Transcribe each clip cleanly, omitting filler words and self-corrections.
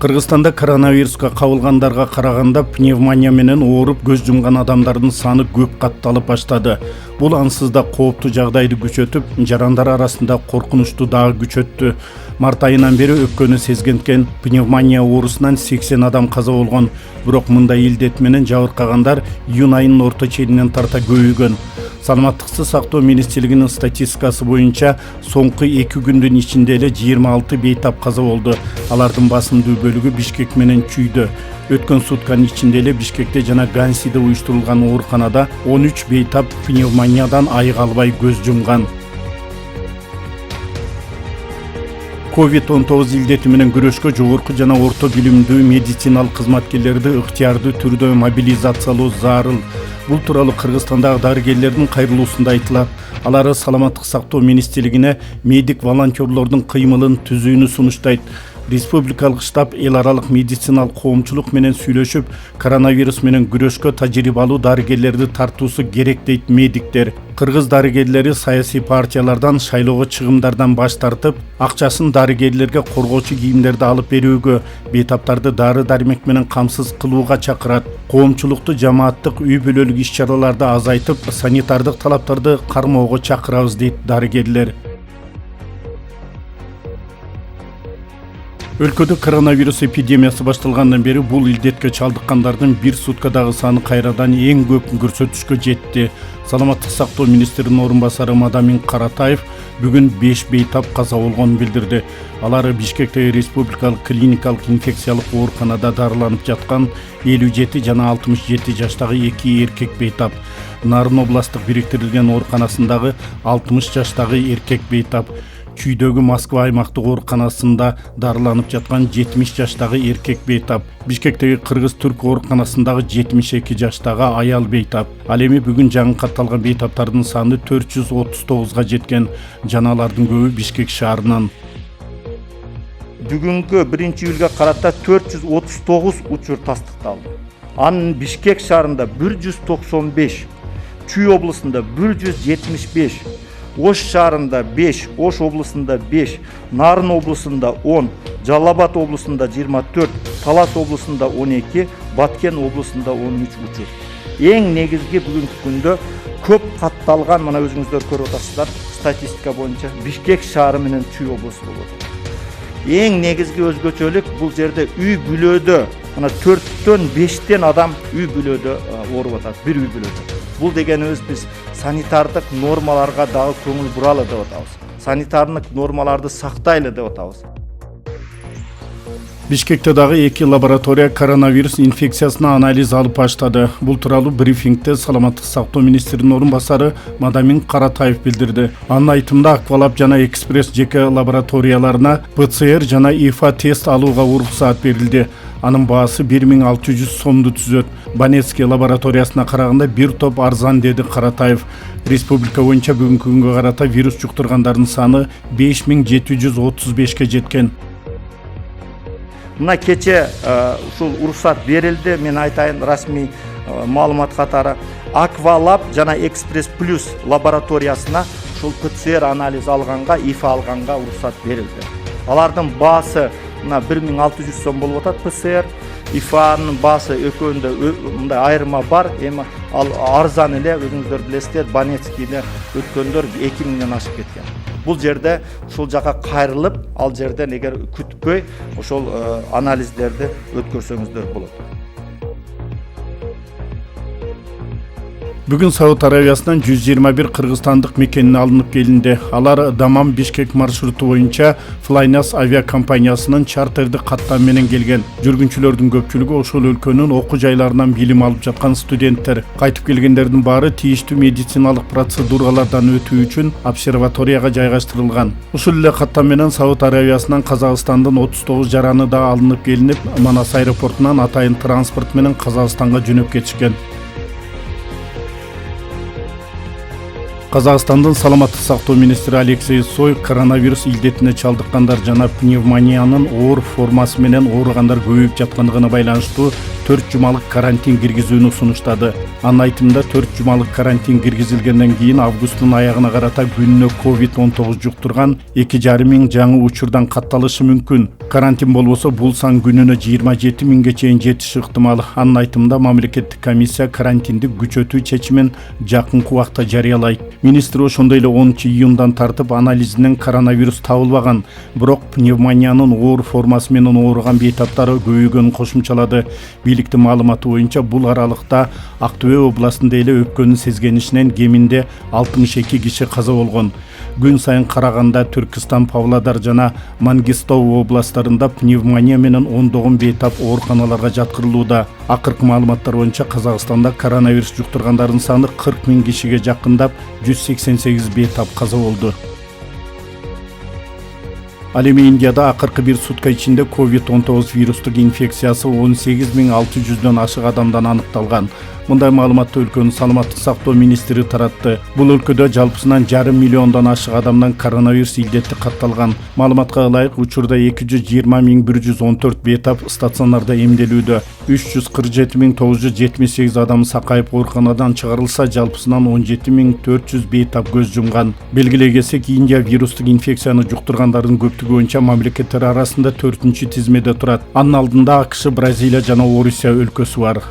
Кыргызстанда коронавируска кабылгандарга караганда пневмония менен ооруп көз жумган адамдардын саны көп катталып баштады. Бул ансыз да кооптуу жагдайды күчөтүп, жарандар арасында коркунучту дагы күчөттү. Март айынан бери өпкөнү сезгенкен пневмония оорусунан 80 адам каза болгон. Бирок мындай илдет менен жабыркагандар июнь айынын орто ченинен тарта көбөйгөн. Саламаттыкты сактоо министрлигинин статистикасы боюнча соңку 2 күндүн ичинде эле 26 бейтап каза болду. Алардын басымдуу бөлүгү Бишкек менен Чүйдө. Өткөн сутканын ичинде эле Бишкекте жана Гансиде уюштурулган ооруканада 13 бейтап пневмониядан айыга албай көз жумган. COVID-19 илдети менен күрөшкө жогорку жана орто билимдүү медициналык кызматкерлерди ыктыярдуу түрдө мобилизациялоо зарыл. Бул тууралуу Кыргызстандагы дарыгерлердин кайрылуусунда айтылат. Алар саламаттык сактоо министрлигине медик волонтерлордун кыймылын түзүүнү сунуштайт. Республикалык штаб эл аралык медициналык коомчулук менен сүйлөшүп, коронавирус менен күрөшкө тажрыйбалуу дарыгерлерди тартуусу керек дейт медиктер. Кыргыз дарыгерлери саясий партиялардан шайлоого чыгымдардан баш тартып, акчасын дарыгерлерге коргоочу кийимдерди алып берүүгө, бейтаптарды дары-дармек менен камсыз кылууга чакырат. Коомчулукту жамааттык үй бүлөлүк иш-чараларды азайтып, санитардык талаптарды кармоого чакырабыз дейт дарыгерлер. Өлкөдө коронавирус эпидемиясы башталгандан бери бул илдетке чалдыккандардын бир суткадагы саны кайрадан эң көп көрсөтүшкө жетти. Саламаттык сактоо министринин орун басары Мадамин Каратаев бүгүн 5 бейтап каза болгонун билдирди. Алар Бишкектеги республикалык клиникалык инфекциялык ооруканада дарыланып жаткан 57 жана 67 жаштагы 2 эркек бейтап. Нарын областтык бириктирилген ооруканасындагы 60 жаштагы эркек бейтап. Чүйдөгү Москва аймактык ооруканасында дарыланып жаткан 70 жаштагы эркек бейтап. Бишкектеги Кыргыз-Түрк ооруканасындагы 72 жаштагы аял бейтап. Ал эми бүгүн жаңы катталган бейтаптардын саны 439га жеткен. Жана алардын көбү Бишкек шаарынан. Бүгүнкү 1-июлга карата 439 учур тастыкталды. Анын Бишкек шаарында 195, Чүй облусунда 175, Ош шаарында 5, Ош облусунда 5, Нарын облусунда 10, Жалал Абад облусунда 24, Талас облусунда 12, Баткен облусунда 13 учур. Эң негизги бүгүнкү күндө көп катталган, мына өзүңүздөр көрүп атасыздар, статистика боюнча Бишкек шаары менен Чүй облусу болот. Эң негизги өзгөчөлүк бул жерде үй бүлөдө, мына 4-төн 5тен адам үй бүлөдө ооруп атат, бир үй бүлөдө. Бул дегенибиз биз санитардык нормаларга дагы көңүл буралы деп атабыз. Санитардык нормаларды сактайлы деп атабыз. Бишкекте дагы 2 лаборатория коронавирус инфекциясына анализ алып баштады. Бул тууралуу брифингде саламаттык сактоо министринин орун басары Мадамин Каратаев билдирди. Анын айтымында Аквалаб жана Экспресс жеке лабораторияларына ПЦР жана ИФА тест алууга уруксаат берилди. Анын баасы 1600 сомду түзөт. Банецкий лабораториясына караганда бир топ арзан, деди Каратаев. Республика боюнча бүгүнкү күнгө карата вирус жуктургандардын саны 5735ке жеткен. Мына кече ушул уруксат берилди, мен айтайын расмий маалымат катары. Аквалаб жана Экспресс плюс лабораториясына ушул ПЦР анализ алганга, ИФА алганга уруксат берилди. Алардын баасы 1600 сом болуп атат ПЦР, ИФАнын баасы экөөндө мындай айырма бар. Эми ал арзан эле, өзүңүздөр билесиздер, Банецкийде өткөндөр 2000ден ашып кеткен. Бул жерде ушул жака кайрылып, ал жерден эгер күтпөй ошол анализдерди өткөрсөңүздөр болот. Бүгүн Сауд Арабиясынан 121 кыргызстандык мекенине алынып келинди. Алар Дамам Бишкек маршруту боюнча Flynas авиакомпаниясынын чартердик каттам менен келген. Жүргүнчүлөрдүн көпчүлүгү ошол өлкөнүн окуу жайларынан билим алып жаткан студенттер. Кайтып келгендердин баары тийиштүү медициналык процедуралардан өтүү үчүн обсерваторияга жайгаштырылган. Ушул эле каттам менен Сауд Арабиясынан Казакстандын 39 жараны да алынып келинип, Манас аэропортунан атайын транспорт менен Казакстанга жөнөп кетишкен. Казакстандын саламаттык сактоо министри Алексей Цой коронавирус илдетине чалдыккандар жана пневмониянын оор формасы менен ооругандар көбөйүп жаткандыгына байланыштуу 4 жумалык карантин киргизүүнү сунуштады. Анын айтымында 4 жумалык карантин киргизилгенден кийин августтун аягына карата күнүнө COVID-19 жуктурган 2,5 миң жаңы учурдан катталышы мүмкүн. Карантин болбосо бул сан күнүнө 27 миңге чейин жетиши ыктымал. Анын айтымында мамлекеттик комиссия карантинди күчөтүү чечимин жакынкы убакта жарыялайт. Министр ошондой эле 10 июндан тартып анализинен коронавирус табылбаган, бирок пневмониянын оор формасы менен ооруган бейтаптары көбөйгөнүн кошумчалады. Бийликтин маалыматы боюнча бул аралыкта Актөбө областында эле өпкөнүн сезгенишинен кеминде 62 киши каза болгон. Күн сайын Караганда, Түркистан, Павлодар жана Мангистау областарында пневмония менен ондогон бейтап ооруканаларга жаткырылууда. Акыркы маалыматтар боюнча Казакстанда коронавирус жуктургандардын саны 40 миң кишиге жакындап, 188 бейтап каза болду. Ал эми Индияда акыркы бир сутка ичинде COVID-19 вирустук инфекциясы 18,600дөн ашык адамдан аныкталган. Мындай маалыматты өлкөнүн саламаттык сактоо министри таратты. Бул өлкөдө жалпысынан 1,5 миллиондон ашык адамдан коронавирус илдети катталган. Маалыматка ылайык учурда 220,114 бейтап стационарда эмделүүдө. 347,978 адам сакайып ооруканадан чыгарылса, жалпысынан 17,400 бейтап көз жумган. Белгилей кетсек, Индия вирустук инфекцияны жуктургандардын көптүгү боюнча мамлекеттер арасында 4-чү тизмеде турат. Анын алдында АКШ, Бразилия жана Орусия өлкөсү бар.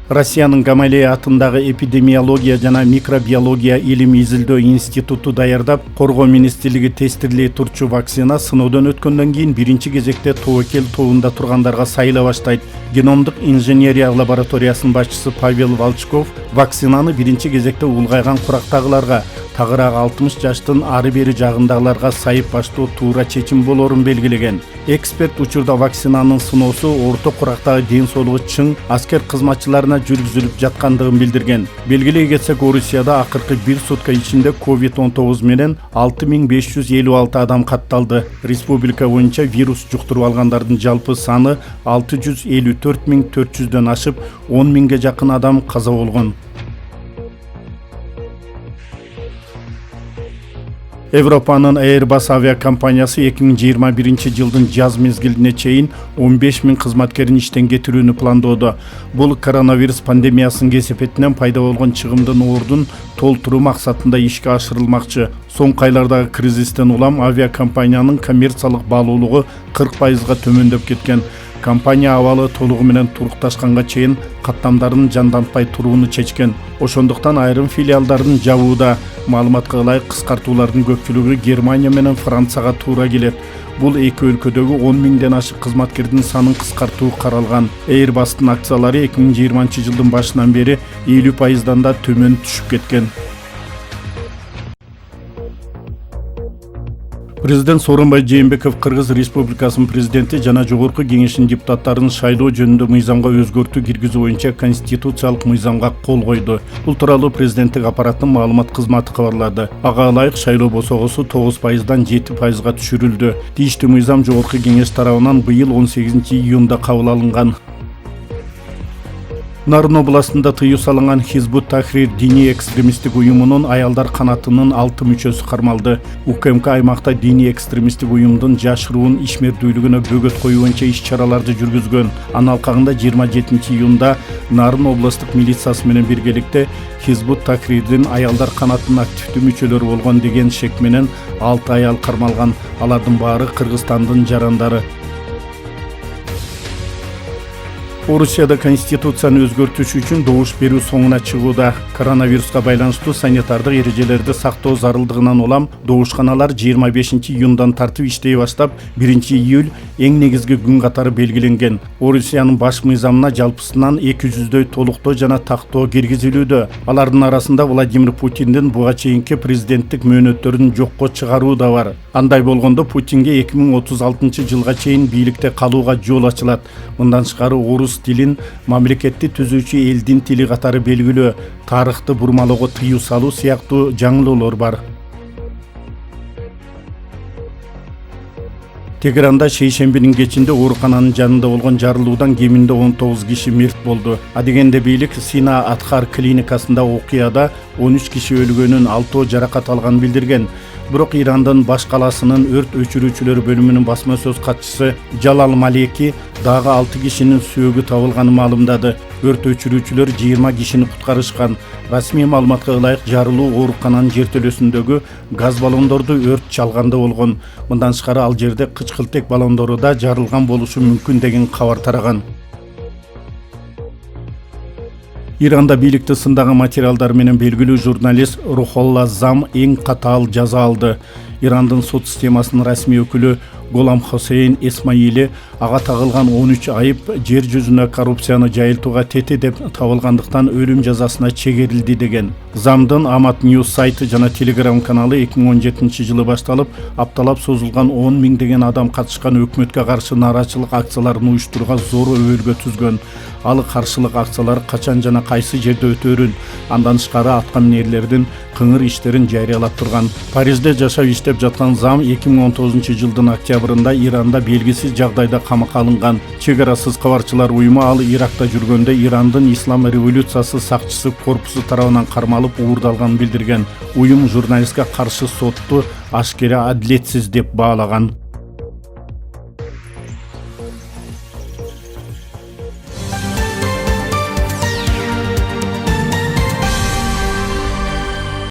Россиянын Гамалея атындагы эпидемиология жана микробиология илим изилдөө институту даярдап, Коргоо министрлиги тестирлей турчу вакцина сыноодон өткөндөн кийин биринчи кезекте тобокел тобунда тургандарга сайыла баштайт. Геномдук инженерия лабораториясынын башчысы Павел Волчков вакцинаны биринчи кезекте улгайган курактагыларга, тагыраак 60 жаштын ары бери жагындагыларга сайып баштоо туура чечим болорун белгилеген. Эксперт учурда вакцинанын сыноосу орто курактагы ден соолугу чың аскер кызматчыларына жүргүзүлүп жаткандыгын билдирген. Белгилей кетсек, Орусияда акыркы бир сутка ичинде COVID-19 менен 6556 адам катталды. Республика боюнча вирус жуктуруп алгандардын жалпы саны 654,400дөн ашып, 10 миңге жакын адам каза болгон. Европанын Airbus авиакомпаниясы 2021 жылдын жаз мезгилине чейин 15 миң кызматкерин иштен кетирүүнү пландоодо. Бул коронавирус пандемиясынын кесепетинен пайда болгон чыгымдын ордун толтуруу максатында ишке ашырылмакчы. Соңку айлардагы кризистен улам авиакомпаниянын коммерциялык баалуулугу 40%га төмөндөп кеткен. Компания абалы толугу менен турукташканга чейин каттамдарын жандантпай турууну чечкен. Ошондуктан айрым филиалдарын жабууда. Маалыматка ылайык кыскартуулардын көпчүлүгү Германия менен Францияга туура келет. Бул эки өлкөдөгү 10 миңден ашык кызматкердин санын кыскартуу каралган. Airbus'тун акциялары 2020 жылдын башынан бери 50%дан да төмөн түшүп кеткен. Президент Сооронбай Жээнбеков Кыргыз Республикасынын президенти жана Жогорку Кеңештин депутаттарын шайлоо жөнүндө мыйзамга өзгөртүү киргизүү боюнча конституциялык мыйзамга кол койду. Бул тууралуу президенттик аппараттын маалымат кызматы кабарлады. Ага ылайык шайлоо босогосу 9%дан 7%га түшүрүлдү. Тийиштүү мыйзам Жогорку Кеңеш тарабынан быйыл 18 июнда кабыл алынган. Нарын областында тыюу салынган Хизбут Тахрир диний экстремисттик уюмунун аялдар канатынын 6 мүчөсү кармалды. УКМК аймакта диний экстремисттик уюмдун жашыруун ишмердүүлүгүнө бөгөт коюу боюнча иш-чараларды жүргүзгөн. Анын алкагында 27 июнда Нарын областык милициясы менен биргеликте Хизбут Тахрирдин аялдар канатынын активдүү мүчөлөрү болгон деген шек менен 6 аял кармалган. Алардын баары Кыргызстандын жарандары. Орусияда конституцияны өзгөртүш үчүн добуш берүү соңуна чыгууда. Коронавируска байланыштуу санитардык эрежелерди сактоо зарылдыгынан улам добушканалар 25 июндан тартып иштей баштап, 1 июль эң негизги күн катары белгиленген. Орусиянын баш мыйзамына жалпысынан 200дөй толуктоо жана тактоо киргизилүүдө. Алардын арасында Владимир Путиндин буга чейинки президенттик мөөнөттөрүн жокко чыгаруу да бар. Андай болгондо Путинге 2036 жылга чейин бийликте калууга жол ачылат. Мындан тышкары орус тилин мамлекетти түзүүчү элдин тили катары белгилөө, тарыхты бурмалоого тыюу салуу сыяктуу жаңылоолор бар. Тегеранда шейшембинин кечинде оорукананын жанында болгон жарылуудан кеминде 19 киши мерт болду. Адегенде бийлик Сина Атхар клиникасында окуяда 13 киши өлгөнүн, 6 жаракат алганын билдирген. Бирок Ирандын баш каласынын өрт өчүрүүчүлөр бөлүмүнүн басма сөз катчысы Жалал Малеки дагы 6 кишинин сөөгү табылганын маалымдады. Өрт өчүрүүчүлөр 20 кишини куткарышкан. Расмий маалыматка ылайык жарылуу оорукананын жертөлөсүндөгү газ баллондорду өрт чалганда болгон. Мындан тышкары ал жерде кычкылтек баллондору да жарылган болушу мүмкүн деген кабар тараган. Иранда бийликти сындаган материалдар менен белгилүү журналист Рухолла Зам эң катаал жаза алды. Ирандын сот системасынын расмий өкүлү Голам Хосейн Эсмаили ага тагылган 13 айып жер жүзүнө коррупцияны жайылтууга тете деп табылгандыктан өлүм жазасына чегерилди деген. Замдын Амат Ньюс сайты жана Telegram каналы 2017-жылы башталып, апталап созулган 10 миңдеген адам катышкан өкмөткө каршы нааразычылык акцияларын уюштурууга зор өбөлгө түзгөн. Ал каршылык акциялар качан жана кайсы жерде өтөөрүн, андан тышкары аткаминерлердин кыңыр иштерин жарыялап турган. Парижде жашап иштеп жаткан Зам 2019-жылдын октябрында Иранда белгисиз жагдайда камакка алынган. Чек арасыз кабарчылар уюму ал Иракта жүргөндө Ирандын ислам революциясы сакчысы корпусу тарабынан кармалып уурдалганын билдирген. Уюм журналистке каршы сотту ашкере адилетсиз деп баалаган.